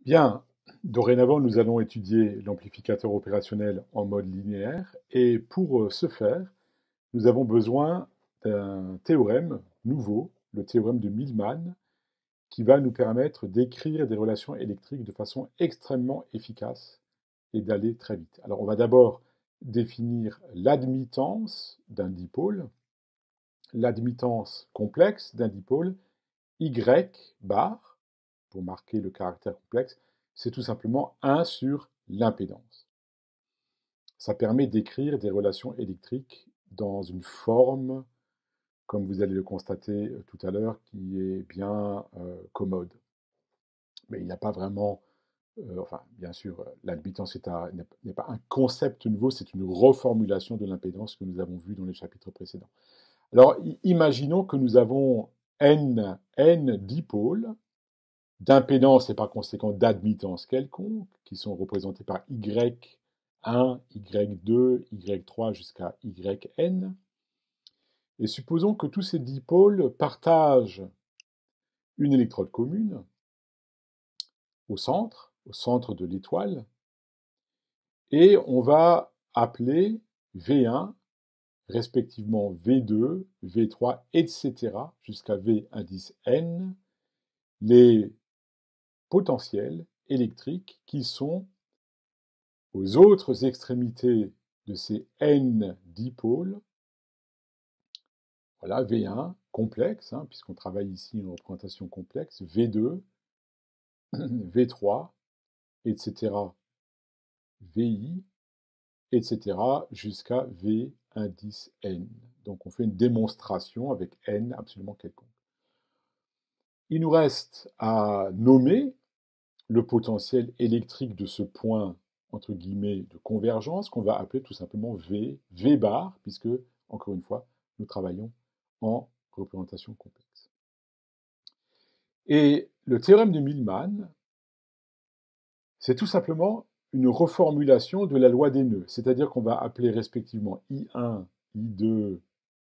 Bien, dorénavant, nous allons étudier l'amplificateur opérationnel en mode linéaire et pour ce faire, nous avons besoin d'un théorème nouveau, le théorème de Millman, qui va nous permettre d'écrire des relations électriques de façon extrêmement efficace et d'aller très vite. Alors, on va d'abord définir l'admittance d'un dipôle, l'admittance complexe d'un dipôle, Y bar, pour marquer le caractère complexe, c'est tout simplement 1 sur l'impédance. Ça permet d'écrire des relations électriques dans une forme, comme vous allez le constater tout à l'heure, qui est bien commode. Mais il n'y a pas vraiment, enfin, bien sûr, l'admittance n'est pas un concept nouveau, c'est une reformulation de l'impédance que nous avons vu dans les chapitres précédents. Alors, imaginons que nous avons n dipôles d'impédance et par conséquent d'admittance quelconque, qui sont représentés par Y1, Y2, Y3 jusqu'à Yn. Et supposons que tous ces dipôles partagent une électrode commune au centre de l'étoile, et on va appeler V1, respectivement V2, V3, etc., jusqu'à V indice N, les potentiels électriques qui sont aux autres extrémités de ces n dipôles. Voilà, V1 complexe, puisqu'on travaille ici une représentation complexe, V2, V3, etc., VI, etc., jusqu'à V indice N. Donc on fait une démonstration avec N absolument quelconque. Il nous reste à nommer le potentiel électrique de ce point, entre guillemets, de convergence, qu'on va appeler tout simplement V bar, puisque, encore une fois, nous travaillons en représentation complexe. Et le théorème de Millman, c'est tout simplement une reformulation de la loi des nœuds, c'est-à-dire qu'on va appeler respectivement I1, I2,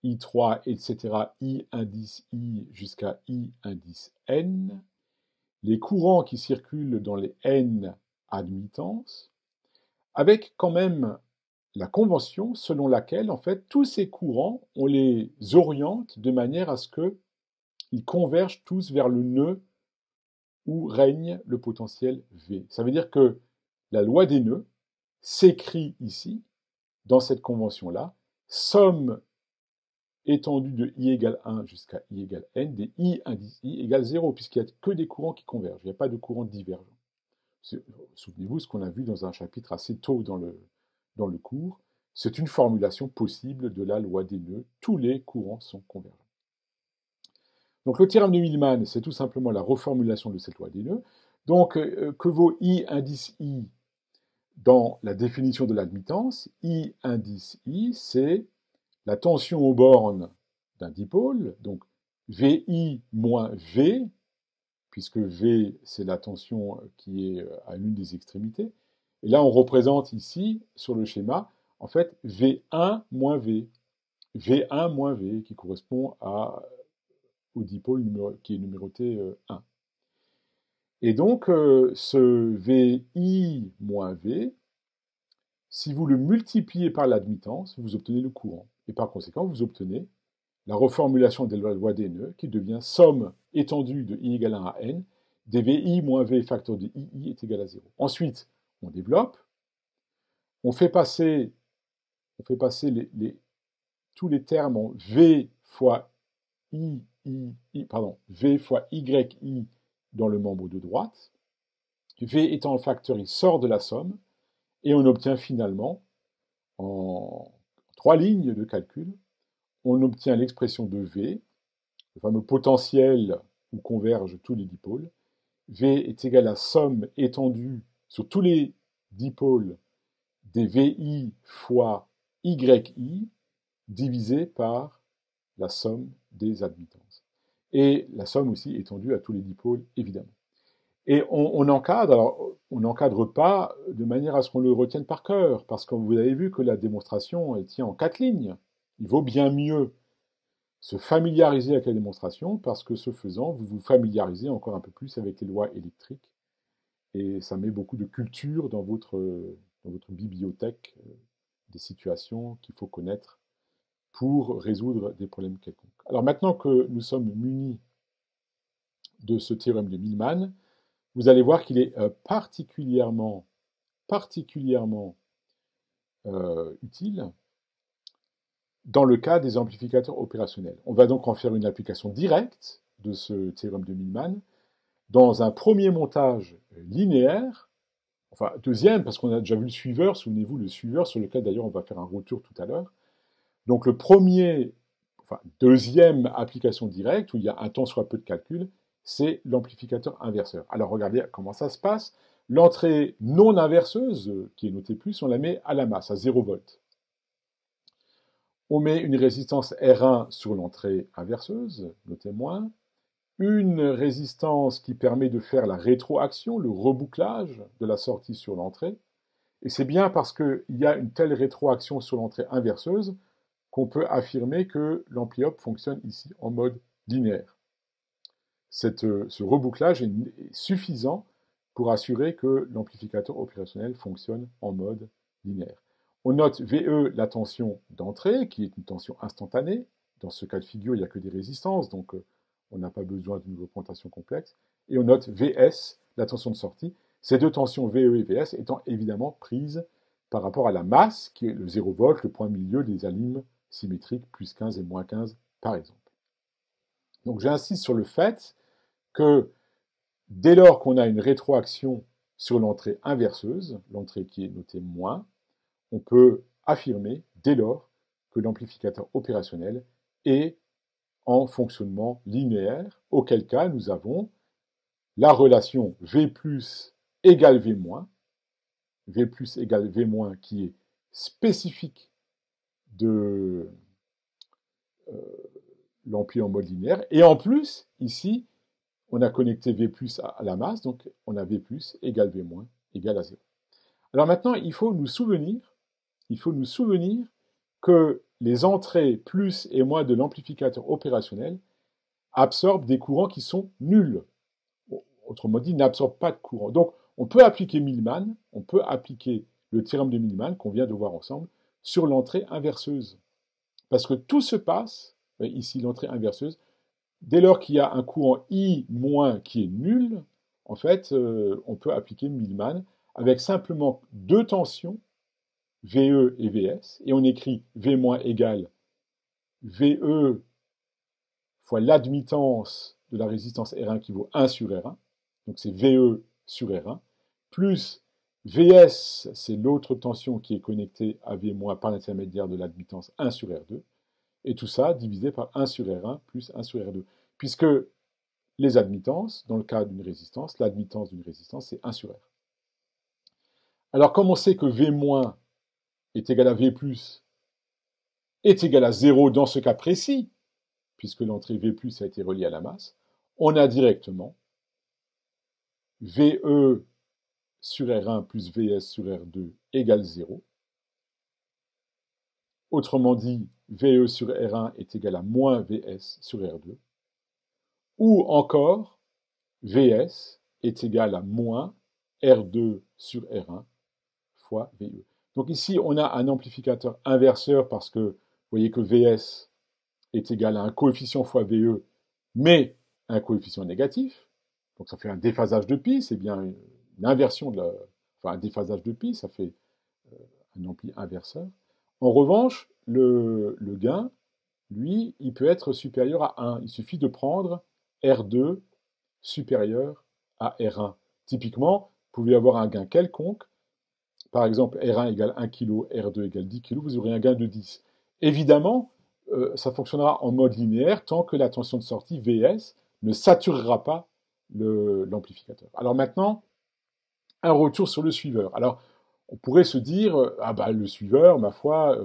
I3, etc., I indice I jusqu'à I indice N, les courants qui circulent dans les N admittances, avec quand même la convention selon laquelle, en fait, tous ces courants, on les oriente de manière à ce qu'ils convergent tous vers le nœud où règne le potentiel V. Ça veut dire que la loi des nœuds s'écrit ici, dans cette convention-là, somme étendue de I égale 1 jusqu'à I égale N, des I indice I égale 0, puisqu'il n'y a que des courants qui convergent, il n'y a pas de courants divergents. Souvenez-vous ce qu'on a vu dans un chapitre assez tôt dans le cours, c'est une formulation possible de la loi des nœuds, tous les courants sont convergents. Donc le théorème de Millman, c'est tout simplement la reformulation de cette loi des nœuds. Donc que vaut I indice I dans la définition de l'admittance? I indice I, c'est la tension aux bornes d'un dipôle, donc VI moins V, puisque V, c'est la tension qui est à l'une des extrémités. Et là, on représente ici, sur le schéma, en fait, V1 moins V. V1 moins V, qui correspond au dipôle qui est numéroté 1. Et donc, ce VI moins V, si vous le multipliez par l'admittance, vous obtenez le courant. Et par conséquent, vous obtenez la reformulation de la loi des nœuds, qui devient somme étendue de I égale 1 à N, dvi moins v facteur de ii est égal à 0. Ensuite, on développe, on fait passer tous les termes en v fois v fois yi dans le membre de droite. V étant le facteur, il sort de la somme, et on obtient finalement, en 3 lignes de calcul, on obtient l'expression de V, le fameux potentiel où convergent tous les dipôles. V est égal à somme étendue sur tous les dipôles des VI fois YI divisé par la somme des admittances. Et la somme aussi étendue à tous les dipôles, évidemment. Et on encadre, alors on n'encadre pas de manière à ce qu'on le retienne par cœur, parce que vous avez vu que la démonstration, elle tient en 4 lignes. Il vaut bien mieux se familiariser avec la démonstration, parce que ce faisant, vous vous familiarisez encore un peu plus avec les lois électriques, et ça met beaucoup de culture dans votre bibliothèque des situations qu'il faut connaître pour résoudre des problèmes quelconques. Alors maintenant que nous sommes munis de ce théorème de Millman, vous allez voir qu'il est particulièrement utile dans le cas des amplificateurs opérationnels. On va donc en faire une application directe de ce théorème de Millman dans un premier montage linéaire, enfin deuxième, parce qu'on a déjà vu le suiveur, souvenez-vous, le suiveur sur lequel d'ailleurs on va faire un retour tout à l'heure. Donc le premier, enfin deuxième application directe, où il y a un tant soit peu de calcul, c'est l'amplificateur inverseur. Alors regardez comment ça se passe. L'entrée non inverseuse, qui est notée plus, on la met à la masse, à 0 volts. On met une résistance R1 sur l'entrée inverseuse, notée moins. Une résistance qui permet de faire la rétroaction, le rebouclage de la sortie sur l'entrée. Et c'est bien parce qu'il y a une telle rétroaction sur l'entrée inverseuse qu'on peut affirmer que l'ampli-op fonctionne ici en mode linéaire. Ce rebouclage est suffisant pour assurer que l'amplificateur opérationnel fonctionne en mode linéaire. On note VE, la tension d'entrée, qui est une tension instantanée. Dans ce cas de figure, il n'y a que des résistances, donc on n'a pas besoin d'une représentation complexe. Et on note VS, la tension de sortie. Ces deux tensions VE et VS étant évidemment prises par rapport à la masse, qui est le 0 volt, le point milieu des alignes symétriques, plus 15 et moins 15, par exemple. Donc j'insiste sur le fait que dès lors qu'on a une rétroaction sur l'entrée inverseuse, l'entrée qui est notée moins, on peut affirmer dès lors que l'amplificateur opérationnel est en fonctionnement linéaire, auquel cas nous avons la relation V plus égale V moins, V plus égale V moins qui est spécifique de l'ampli en mode linéaire, et en plus, ici, on a connecté V plus à la masse, donc on a V plus égale V moins égale à 0. Alors maintenant, il faut nous souvenir que les entrées plus et moins de l'amplificateur opérationnel absorbent des courants qui sont nuls. Autrement dit, n'absorbent pas de courant. Donc, on peut appliquer Millman, on peut appliquer le théorème de Millman qu'on vient de voir ensemble sur l'entrée inverseuse. Parce que tout se passe, ici l'entrée inverseuse, dès lors qu'il y a un courant I- qui est nul, en fait, on peut appliquer Millman avec simplement deux tensions, VE et VS, et on écrit V- égale VE fois l'admittance de la résistance R1 qui vaut 1 sur R1, donc c'est VE sur R1, plus VS, c'est l'autre tension qui est connectée à V- par l'intermédiaire de l'admittance 1 sur R2, et tout ça divisé par 1 sur R1 plus 1 sur R2, puisque les admittances, dans le cas d'une résistance, l'admittance d'une résistance, c'est 1 sur R. Alors, comme on sait que V- est égal à V+, est égal à 0 dans ce cas précis, puisque l'entrée V+ a été reliée à la masse, on a directement VE sur R1 plus VS sur R2 égale 0. Autrement dit, VE sur R1 est égal à moins VS sur R2. Ou encore, VS est égal à moins R2 sur R1 fois VE. Donc ici, on a un amplificateur inverseur parce que vous voyez que VS est égal à un coefficient fois VE, mais un coefficient négatif. Donc ça fait un déphasage de pi, c'est bien une inversion de la... Enfin, un déphasage de pi, ça fait un ampli inverseur. En revanche, le gain, lui, il peut être supérieur à 1. Il suffit de prendre R2 supérieur à R1. Typiquement, vous pouvez avoir un gain quelconque. Par exemple, R1 égale 1 kg, R2 égale 10 kg, vous aurez un gain de 10. Évidemment, ça fonctionnera en mode linéaire tant que la tension de sortie, VS, ne saturera pas l'amplificateur. Alors maintenant, un retour sur le suiveur. Alors, on pourrait se dire, ah bah le suiveur, ma foi,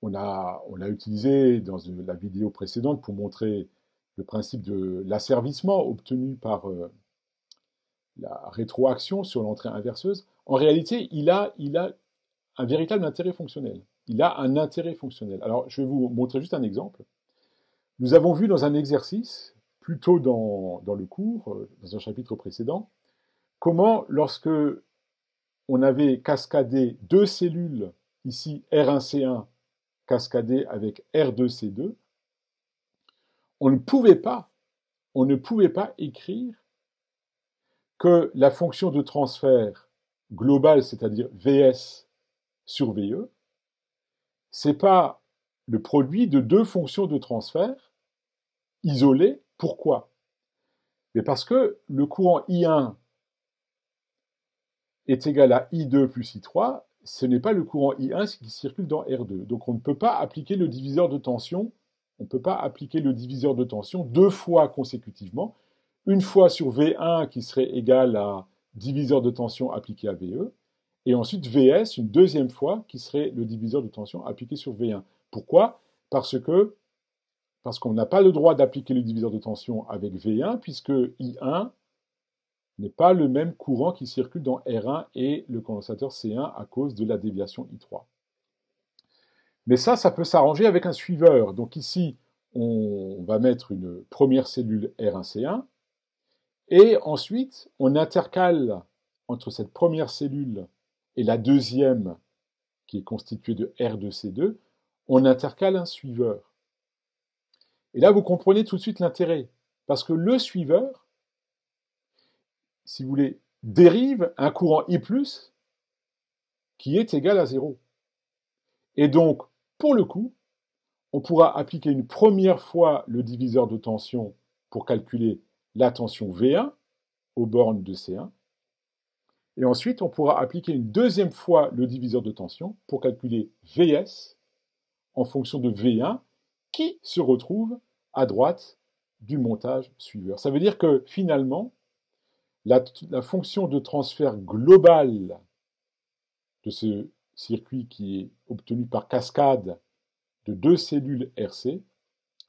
on l'a utilisé dans la vidéo précédente pour montrer le principe de l'asservissement obtenu par la rétroaction sur l'entrée inverseuse. En réalité, il a un véritable intérêt fonctionnel. Il a un intérêt fonctionnel. Alors, je vais vous montrer juste un exemple. Nous avons vu dans un exercice, plus tôt dans le cours, dans un chapitre précédent, comment, lorsque on avait cascadé deux cellules, ici R1C1 cascadé avec R2C2, on ne pouvait pas écrire que la fonction de transfert globale, c'est-à-dire Vs sur Ve, c'est pas le produit de deux fonctions de transfert isolées. Pourquoi? Mais parce que le courant I1 est égal à I2 plus I3, ce n'est pas le courant I1 qui circule dans R2. Donc on ne peut pas appliquer le diviseur de tension, deux fois consécutivement, une fois sur V1 qui serait égal à diviseur de tension appliqué à VE, et ensuite Vs une deuxième fois qui serait le diviseur de tension appliqué sur V1. Pourquoi? Parce qu'on n'a pas le droit d'appliquer le diviseur de tension avec V1, puisque I1 n'est pas le même courant qui circule dans R1 et le condensateur C1 à cause de la déviation I3. Mais ça peut s'arranger avec un suiveur. Donc ici, on va mettre une première cellule R1C1, et ensuite, on intercale entre cette première cellule et la deuxième, qui est constituée de R2C2, on intercale un suiveur. Et là, vous comprenez tout de suite l'intérêt. Parce que le suiveur, si vous voulez, dérive un courant I+, qui est égal à 0. Et donc, pour le coup, on pourra appliquer une première fois le diviseur de tension pour calculer la tension V1 aux bornes de C1. Et ensuite, on pourra appliquer une deuxième fois le diviseur de tension pour calculer Vs en fonction de V1 qui se retrouve à droite du montage suiveur. Ça veut dire que finalement, la fonction de transfert globale de ce circuit qui est obtenu par cascade de deux cellules RC,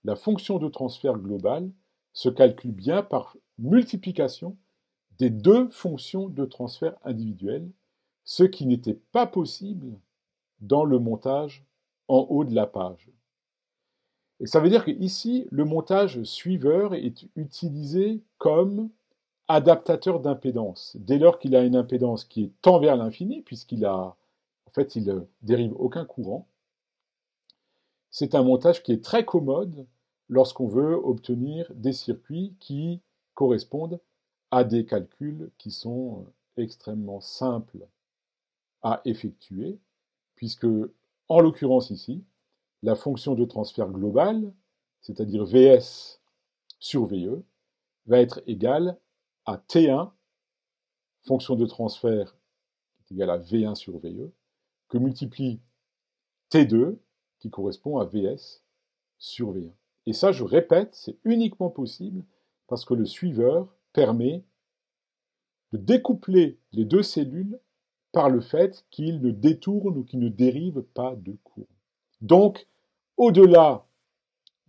la fonction de transfert globale se calcule bien par multiplication des deux fonctions de transfert individuelles, ce qui n'était pas possible dans le montage en haut de la page. Et ça veut dire qu'ici, le montage suiveur est utilisé comme adaptateur d'impédance. Dès lors qu'il a une impédance qui est tend vers l'infini, il dérive aucun courant, c'est un montage qui est très commode lorsqu'on veut obtenir des circuits qui correspondent à des calculs qui sont extrêmement simples à effectuer, puisque, en l'occurrence ici, la fonction de transfert globale, c'est-à-dire Vs sur Ve, va être égale à T1, fonction de transfert qui est égale à V1 sur Ve, que multiplie T2, qui correspond à Vs sur V1. Et ça, je répète, c'est uniquement possible parce que le suiveur permet de découpler les deux cellules par le fait qu'ils ne détournent ou qu'ils ne dérivent pas de courant. Donc, au-delà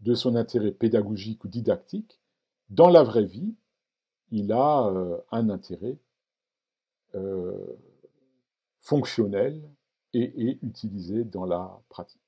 de son intérêt pédagogique ou didactique, dans la vraie vie, il a un intérêt fonctionnel et est utilisé dans la pratique.